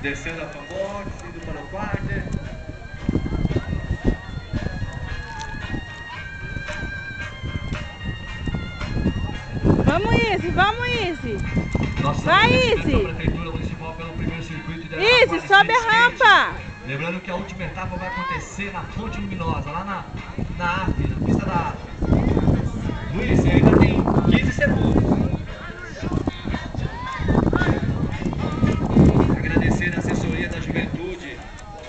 Descendo a fanbox, indo para o quarter. Vamos, Izzy, vamos, Izzy. Vai, Izzy. Prefeitura Municipal pelo primeiro circuito de Izzy, sobe a rampa. Lembrando que a última etapa vai acontecer na Fonte Luminosa, lá na AF, na pista da AF. Luiz, você ainda tem 15 segundos. Agradecer a assessoria da juventude,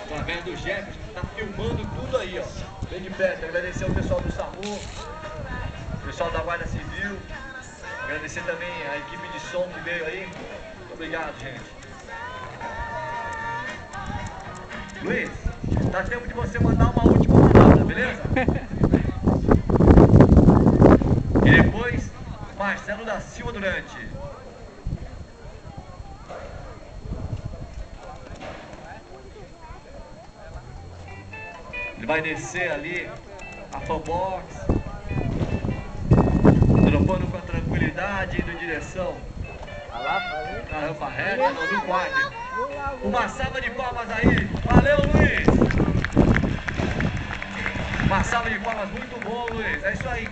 através do Jefferson, que está filmando tudo aí, ó. Bem de perto. Agradecer ao pessoal do SAMU, o pessoal da Guarda Civil. Agradecer também a equipe de som que veio aí. Muito obrigado, gente. Luiz, dá tempo de você mandar uma última manobra, beleza? E depois, Marcelo da Silva Durante. Ele vai descer ali a fanbox, dropando com tranquilidade, indo em direção na rampa reta, no quarto. Uma salva de palmas aí. Valeu, Luiz! Uma salva de palmas muito bom, Luiz. É isso aí.